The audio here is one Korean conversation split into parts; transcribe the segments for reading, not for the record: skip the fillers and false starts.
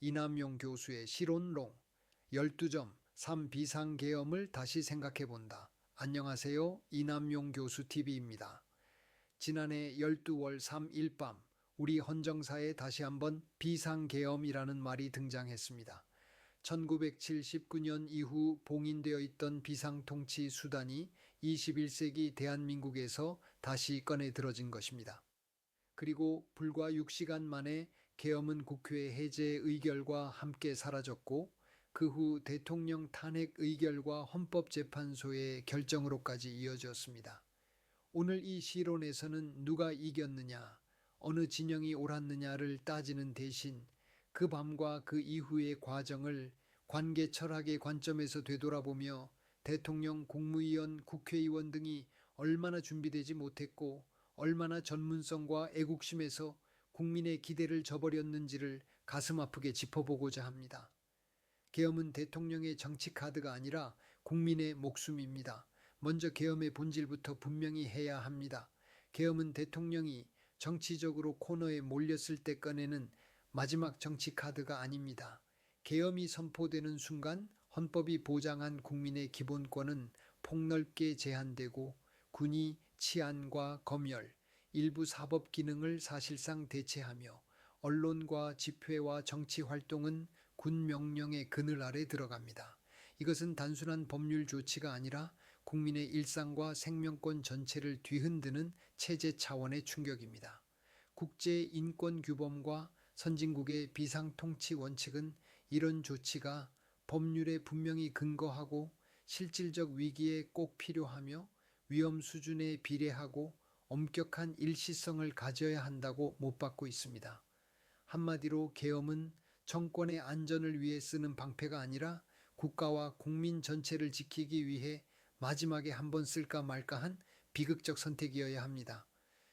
이남용 교수의 실온론 12점 3비상계엄을 다시 생각해본다. 안녕하세요. 이남용 교수 TV입니다. 지난해 12월 3일 밤 우리 헌정사에 다시 한번 비상계엄이라는 말이 등장했습니다. 1979년 이후 봉인되어 있던 비상통치 수단이 21세기 대한민국에서 다시 꺼내 들어진 것입니다. 그리고 불과 6시간 만에 계엄은 국회 해제 의결과 함께 사라졌고 그 후 대통령 탄핵 의결과 헌법재판소의 결정으로까지 이어졌습니다. 오늘 이 시론에서는 누가 이겼느냐, 어느 진영이 옳았느냐를 따지는 대신 그 밤과 그 이후의 과정을 관계 철학의 관점에서 되돌아보며 대통령, 국무위원, 국회의원 등이 얼마나 준비되지 못했고 얼마나 전문성과 애국심에서 국민의 기대를 저버렸는지를 가슴 아프게 짚어보고자 합니다. 계엄은 대통령의 정치 카드가 아니라 국민의 목숨입니다. 먼저 계엄의 본질부터 분명히 해야 합니다. 계엄은 대통령이 정치적으로 코너에 몰렸을 때 꺼내는 마지막 정치 카드가 아닙니다. 계엄이 선포되는 순간 헌법이 보장한 국민의 기본권은 폭넓게 제한되고 군이 치안과 검열, 일부 사법 기능을 사실상 대체하며 언론과 집회와 정치 활동은 군 명령의 그늘 아래 들어갑니다. 이것은 단순한 법률 조치가 아니라 국민의 일상과 생명권 전체를 뒤흔드는 체제 차원의 충격입니다. 국제인권규범과 선진국의 비상통치 원칙은 이런 조치가 법률에 분명히 근거하고 실질적 위기에 꼭 필요하며 위험 수준에 비례하고 엄격한 일시성을 가져야 한다고 못 받고 있습니다. 한마디로 계엄은 정권의 안전을 위해 쓰는 방패가 아니라 국가와 국민 전체를 지키기 위해 마지막에 한번 쓸까 말까한 비극적 선택이어야 합니다.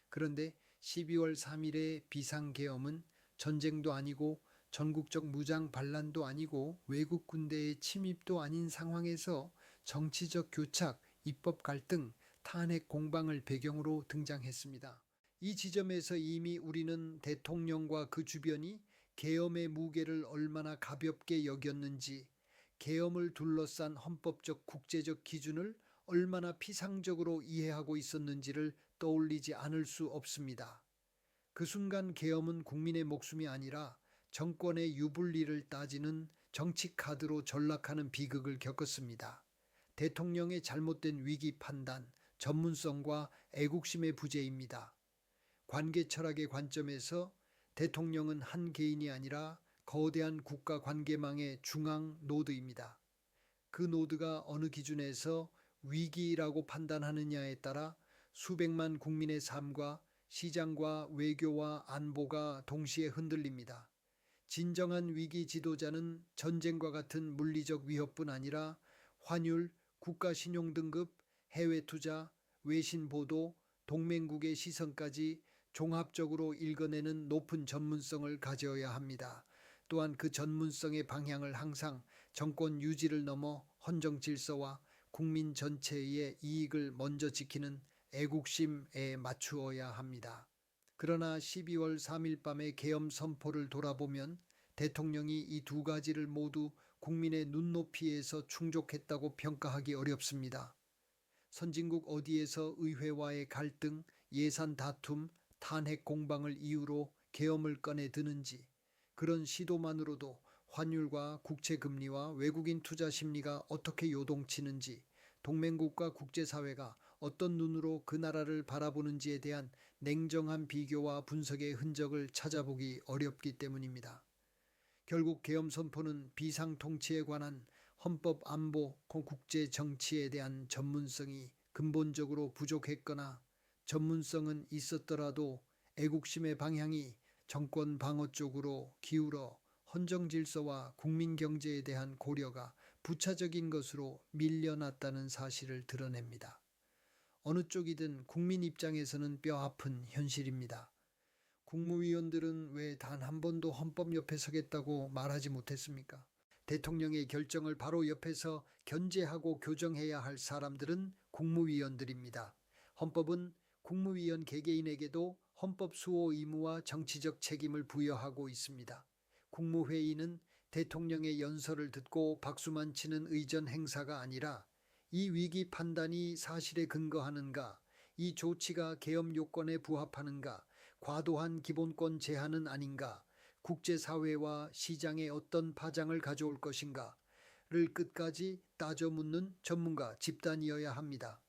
그런데 12월 3일의 비상계엄은 전쟁도 아니고 전국적 무장 반란도 아니고 외국 군대의 침입도 아닌 상황에서 정치적 교착, 입법 갈등, 탄핵 공방을 배경으로 등장했습니다. 이 지점에서 이미 우리는 대통령과 그 주변이 계엄의 무게를 얼마나 가볍게 여겼는지, 계엄을 둘러싼 헌법적 국제적 기준을 얼마나 피상적으로 이해하고 있었는지를 떠올리지 않을 수 없습니다. 그 순간 계엄은 국민의 목숨이 아니라 정권의 유불리를 따지는 정치 카드로 전락하는 비극을 겪었습니다. 대통령의 잘못된 위기 판단, 전문성과 애국심의 부재입니다. 관계 철학의 관점에서 대통령은 한 개인이 아니라 거대한 국가 관계망의 중앙 노드입니다. 그 노드가 어느 기준에서 위기라고 판단하느냐에 따라 수백만 국민의 삶과 시장과 외교와 안보가 동시에 흔들립니다. 진정한 위기 지도자는 전쟁과 같은 물리적 위협뿐 아니라 환율, 국가 신용 등급, 해외 투자, 외신 보도, 동맹국의 시선까지 종합적으로 읽어내는 높은 전문성을 가져야 합니다. 또한 그 전문성의 방향을 항상 정권 유지를 넘어 헌정 질서와 국민 전체의 이익을 먼저 지키는 애국심에 맞추어야 합니다. 그러나 12월 3일 밤의 계엄 선포를 돌아보면 대통령이 이 두 가지를 모두 국민의 눈높이에서 충족했다고 평가하기 어렵습니다. 선진국 어디에서 의회와의 갈등, 예산 다툼, 탄핵 공방을 이유로 계엄을 꺼내 드는지, 그런 시도만으로도 환율과 국채금리와 외국인 투자 심리가 어떻게 요동치는지, 동맹국과 국제사회가 어떤 눈으로 그 나라를 바라보는지에 대한 냉정한 비교와 분석의 흔적을 찾아보기 어렵기 때문입니다. 결국 계엄 선포는 비상통치에 관한 헌법 안보, 국제 정치에 대한 전문성이 근본적으로 부족했거나 전문성은 있었더라도 애국심의 방향이 정권 방어 쪽으로 기울어 헌정 질서와 국민 경제에 대한 고려가 부차적인 것으로 밀려났다는 사실을 드러냅니다. 어느 쪽이든 국민 입장에서는 뼈아픈 현실입니다. 국무위원들은 왜 단 한 번도 헌법 옆에 서겠다고 말하지 못했습니까? 대통령의 결정을 바로 옆에서 견제하고 교정해야 할 사람들은 국무위원들입니다. 헌법은 국무위원 개개인에게도 헌법 수호 의무와 정치적 책임을 부여하고 있습니다. 국무회의는 대통령의 연설을 듣고 박수만 치는 의전 행사가 아니라 이 위기 판단이 사실에 근거하는가, 이 조치가 계엄 요건에 부합하는가, 과도한 기본권 제한은 아닌가, 국제사회와 시장에 어떤 파장을 가져올 것인가를 끝까지 따져 묻는 전문가 집단이어야 합니다.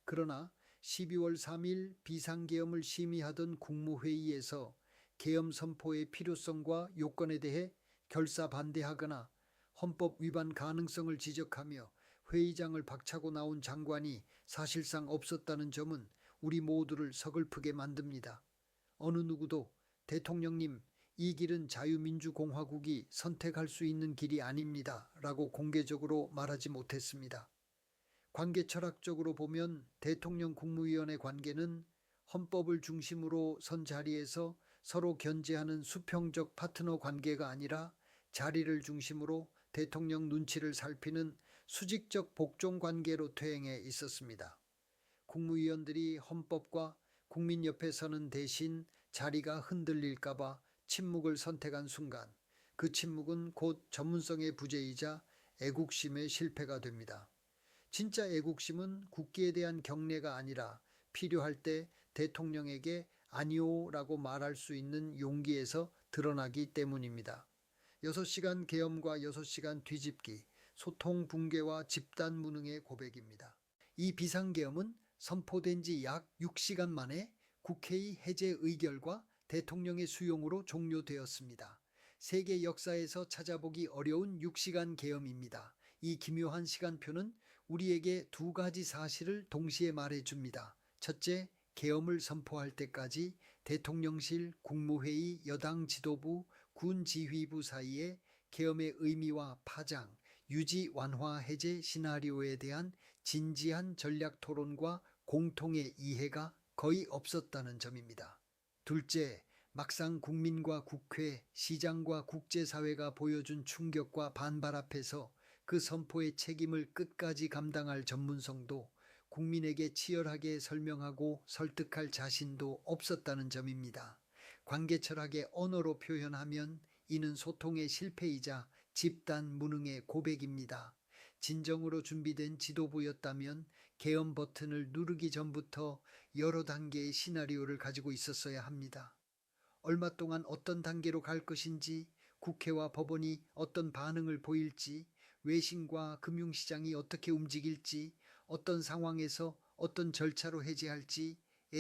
그러나 12월 3일 비상계엄을 심의하던 국무회의에서 계엄 선포의 필요성과 요건에 대해 결사 반대하거나 헌법 위반 가능성을 지적하며 회의장을 박차고 나온 장관이 사실상 없었다는 점은 우리 모두를 서글프게 만듭니다. 어느 누구도 대통령님, 이 길은 자유민주공화국이 선택할 수 있는 길이 아닙니다. 라고 공개적으로 말하지 못했습니다. 관계 철학적으로 보면 대통령 국무위원의 관계는 헌법을 중심으로 선 자리에서 서로 견제하는 수평적 파트너 관계가 아니라 자리를 중심으로 대통령 눈치를 살피는 수직적 복종 관계로 퇴행해 있었습니다. 국무위원들이 헌법과 국민 옆에 서는 대신 자리가 흔들릴까봐 침묵을 선택한 순간 그 침묵은 곧 전문성의 부재이자 애국심의 실패가 됩니다. 진짜 애국심은 국기에 대한 경례가 아니라 필요할 때 대통령에게 아니오라고 말할 수 있는 용기에서 드러나기 때문입니다. 6시간 계엄과 6시간 뒤집기, 소통 붕괴와 집단 무능의 고백입니다. 이 비상계엄은 선포된 지 약 6시간 만에 국회의 해제 의결과 대통령의 수용으로 종료되었습니다. 세계 역사에서 찾아보기 어려운 6시간 계엄입니다. 이 기묘한 시간표는 우리에게 두 가지 사실을 동시에 말해줍니다. 첫째, 계엄을 선포할 때까지 대통령실, 국무회의, 여당 지도부, 군 지휘부 사이에 계엄의 의미와 파장, 유지 완화 해제 시나리오에 대한 진지한 전략 토론과 공통의 이해가 거의 없었다는 점입니다. 둘째, 막상 국민과 국회, 시장과 국제사회가 보여준 충격과 반발 앞에서 그 선포의 책임을 끝까지 감당할 전문성도 국민에게 치열하게 설명하고 설득할 자신도 없었다는 점입니다. 관계 철학의 언어로 표현하면 이는 소통의 실패이자 집단 무능의 고백입니다. 진정으로 준비된 지도부였다면 계엄 버튼을 누르기 전부터 여러 단계의 시나리오를 가지고 있었어야 합니다. 얼마 동안 어떤 단계로 갈 것인지, 국회와 법원이 어떤 반응을 보일지, 외신과 금융시장이 어떻게 움직일지, 어떤 상황에서 어떤 절차로 해제할지에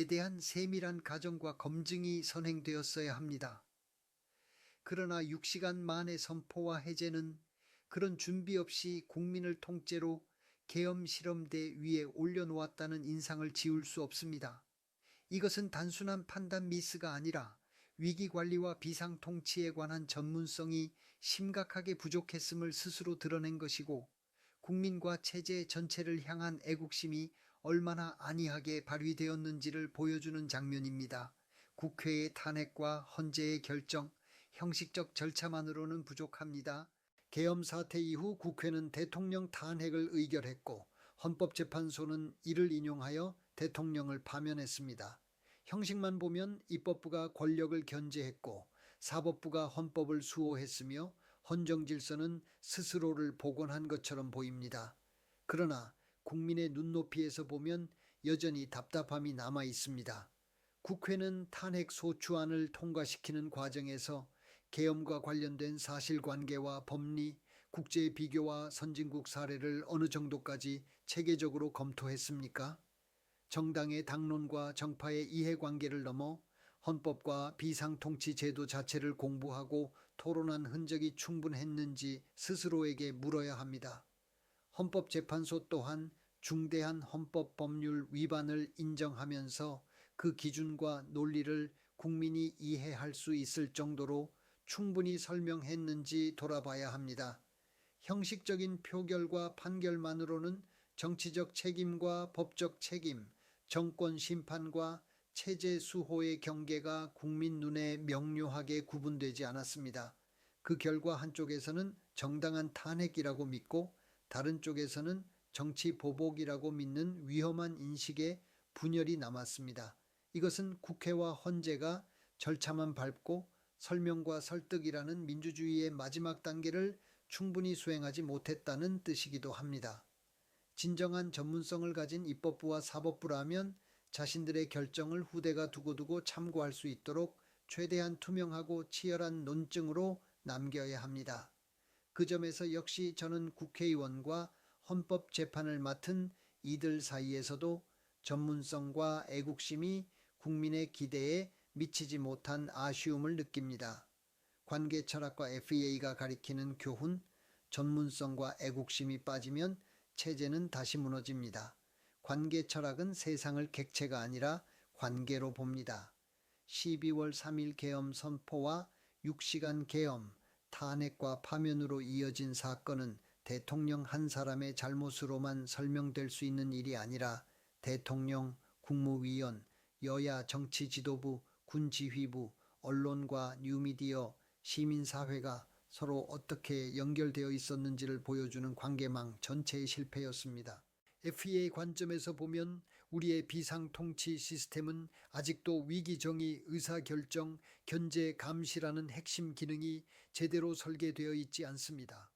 대한 세밀한 가정과 검증이 선행되었어야 합니다. 그러나 6시간 만의 선포와 해제는 그런 준비 없이 국민을 통째로 계엄 실험대 위에 올려놓았다는 인상을 지울 수 없습니다. 이것은 단순한 판단 미스가 아니라 위기관리와 비상통치에 관한 전문성이 심각하게 부족했음을 스스로 드러낸 것이고, 국민과 체제 전체를 향한 애국심이 얼마나 안이하게 발휘되었는지를 보여주는 장면입니다. 국회의 탄핵과 헌재의 결정, 형식적 절차만으로는 부족합니다. 계엄 사태 이후 국회는 대통령 탄핵을 의결했고, 헌법재판소는 이를 인용하여 대통령을 파면했습니다. 형식만 보면 입법부가 권력을 견제했고 사법부가 헌법을 수호했으며 헌정질서는 스스로를 복원한 것처럼 보입니다. 그러나 국민의 눈높이에서 보면 여전히 답답함이 남아 있습니다. 국회는 탄핵 소추안을 통과시키는 과정에서 계엄과 관련된 사실관계와 법리, 국제 비교와 선진국 사례를 어느 정도까지 체계적으로 검토했습니까? 정당의 당론과 정파의 이해관계를 넘어 헌법과 비상통치 제도 자체를 공부하고 토론한 흔적이 충분했는지 스스로에게 물어야 합니다. 헌법재판소 또한 중대한 헌법법률 위반을 인정하면서 그 기준과 논리를 국민이 이해할 수 있을 정도로 충분히 설명했는지 돌아봐야 합니다. 형식적인 표결과 판결만으로는 정치적 책임과 법적 책임, 정권 심판과 체제 수호의 경계가 국민 눈에 명료하게 구분되지 않았습니다. 그 결과 한쪽에서는 정당한 탄핵이라고 믿고 다른 쪽에서는 정치 보복이라고 믿는 위험한 인식의 분열이 남았습니다. 이것은 국회와 헌재가 절차만 밟고 설명과 설득이라는 민주주의의 마지막 단계를 충분히 수행하지 못했다는 뜻이기도 합니다. 진정한 전문성을 가진 입법부와 사법부라면 자신들의 결정을 후대가 두고두고 참고할 수 있도록 최대한 투명하고 치열한 논증으로 남겨야 합니다. 그 점에서 역시 저는 국회의원과 헌법재판을 맡은 이들 사이에서도 전문성과 애국심이 국민의 기대에 미치지 못한 아쉬움을 느낍니다. 관계 철학과 FEA가 가리키는 교훈, 전문성과 애국심이 빠지면 체제는 다시 무너집니다. 관계 철학은 세상을 객체가 아니라 관계로 봅니다. 12월 3일 계엄 선포와 6시간 계엄, 탄핵과 파면으로 이어진 사건은 대통령 한 사람의 잘못으로만 설명될 수 있는 일이 아니라 대통령, 국무위원, 여야 정치 지도부, 군 지휘부, 언론과 뉴미디어, 시민사회가 서로 어떻게 연결되어 있었는지를 보여주는 관계망 전체의 실패였습니다. FEA 관점에서 보면 우리의 비상통치 시스템은 아직도 위기정의, 의사결정, 견제, 감시라는 핵심 기능이 제대로 설계되어 있지 않습니다.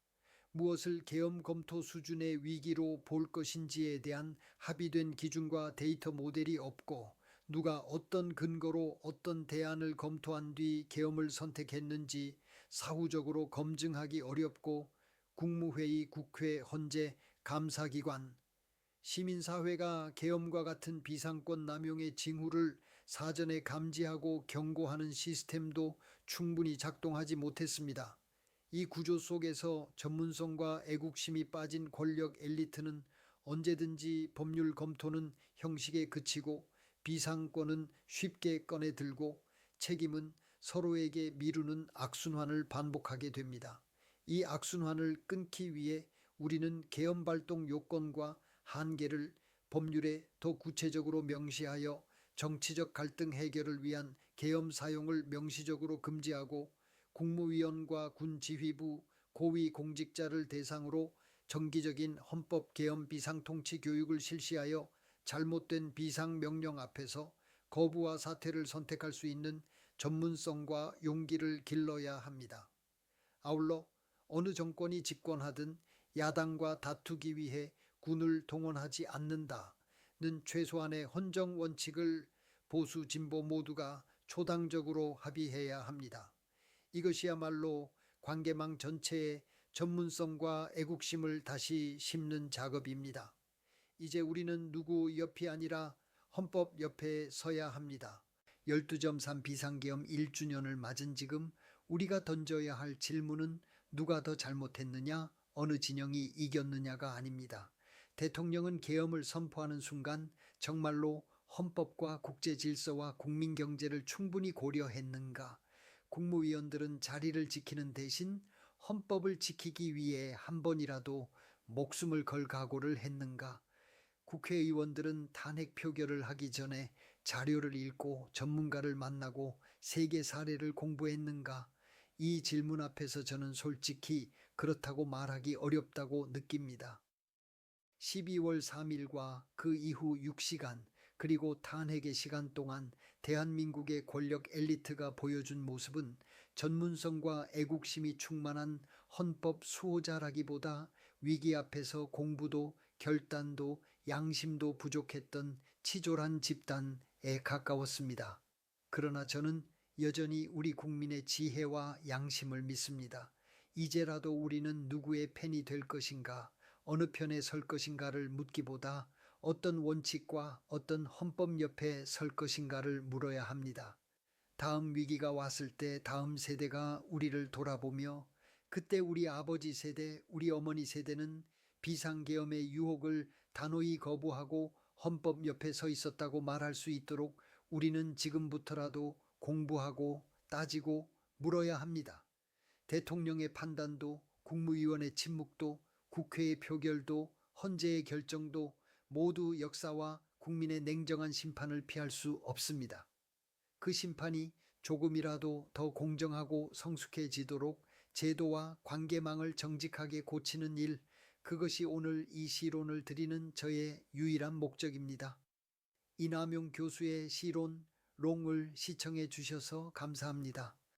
무엇을 계엄 검토 수준의 위기로 볼 것인지에 대한 합의된 기준과 데이터 모델이 없고 누가 어떤 근거로 어떤 대안을 검토한 뒤 계엄을 선택했는지 사후적으로 검증하기 어렵고 국무회의, 국회, 헌재, 감사기관, 시민사회가 계엄과 같은 비상권 남용의 징후를 사전에 감지하고 경고하는 시스템도 충분히 작동하지 못했습니다. 이 구조 속에서 전문성과 애국심이 빠진 권력 엘리트는 언제든지 법률 검토는 형식에 그치고 비상권은 쉽게 꺼내 들고 책임은 서로에게 미루는 악순환을 반복하게 됩니다. 이 악순환을 끊기 위해 우리는 계엄 발동 요건과 한계를 법률에 더 구체적으로 명시하여 정치적 갈등 해결을 위한 계엄 사용을 명시적으로 금지하고 국무위원과 군 지휘부, 고위 공직자를 대상으로 정기적인 헌법 계엄 비상통치 교육을 실시하여 잘못된 비상명령 앞에서 거부와 사퇴를 선택할 수 있는 전문성과 용기를 길러야 합니다. 아울러 어느 정권이 집권하든 야당과 다투기 위해 군을 동원하지 않는다는 최소한의 헌정 원칙을 보수 진보 모두가 초당적으로 합의해야 합니다. 이것이야말로 관계망 전체의 전문성과 애국심을 다시 심는 작업입니다. 이제 우리는 누구 옆이 아니라 헌법 옆에 서야 합니다. 12.3 비상계엄 1주년을 맞은 지금 우리가 던져야 할 질문은 누가 더 잘못했느냐, 어느 진영이 이겼느냐가 아닙니다. 대통령은 계엄을 선포하는 순간 정말로 헌법과 국제질서와 국민경제를 충분히 고려했는가? 국무위원들은 자리를 지키는 대신 헌법을 지키기 위해 한 번이라도 목숨을 걸 각오를 했는가? 국회의원들은 탄핵 표결을 하기 전에 자료를 읽고 전문가를 만나고 세계 사례를 공부했는가? 이 질문 앞에서 저는 솔직히 그렇다고 말하기 어렵다고 느낍니다. 12월 3일과 그 이후 6시간 그리고 탄핵의 시간 동안 대한민국의 권력 엘리트가 보여준 모습은 전문성과 애국심이 충만한 헌법 수호자라기보다 위기 앞에서 공부도 결단도 양심도 부족했던 치졸한 집단에 가까웠습니다. 그러나 저는 여전히 우리 국민의 지혜와 양심을 믿습니다. 이제라도 우리는 누구의 팬이 될 것인가, 어느 편에 설 것인가를 묻기보다 어떤 원칙과 어떤 헌법 옆에 설 것인가를 물어야 합니다. 다음 위기가 왔을 때 다음 세대가 우리를 돌아보며 그때 우리 아버지 세대, 우리 어머니 세대는 비상계엄의 유혹을 단호히 거부하고 헌법 옆에 서 있었다고 말할 수 있도록 우리는 지금부터라도 공부하고 따지고 물어야 합니다. 대통령의 판단도 국무위원의 침묵도 국회의 표결도 헌재의 결정도 모두 역사와 국민의 냉정한 심판을 피할 수 없습니다. 그 심판이 조금이라도 더 공정하고 성숙해지도록 제도와 관계망을 정직하게 고치는 일, 그것이 오늘 이 시론을 드리는 저의 유일한 목적입니다. 이남용 교수의 시론 롱을 시청해 주셔서 감사합니다.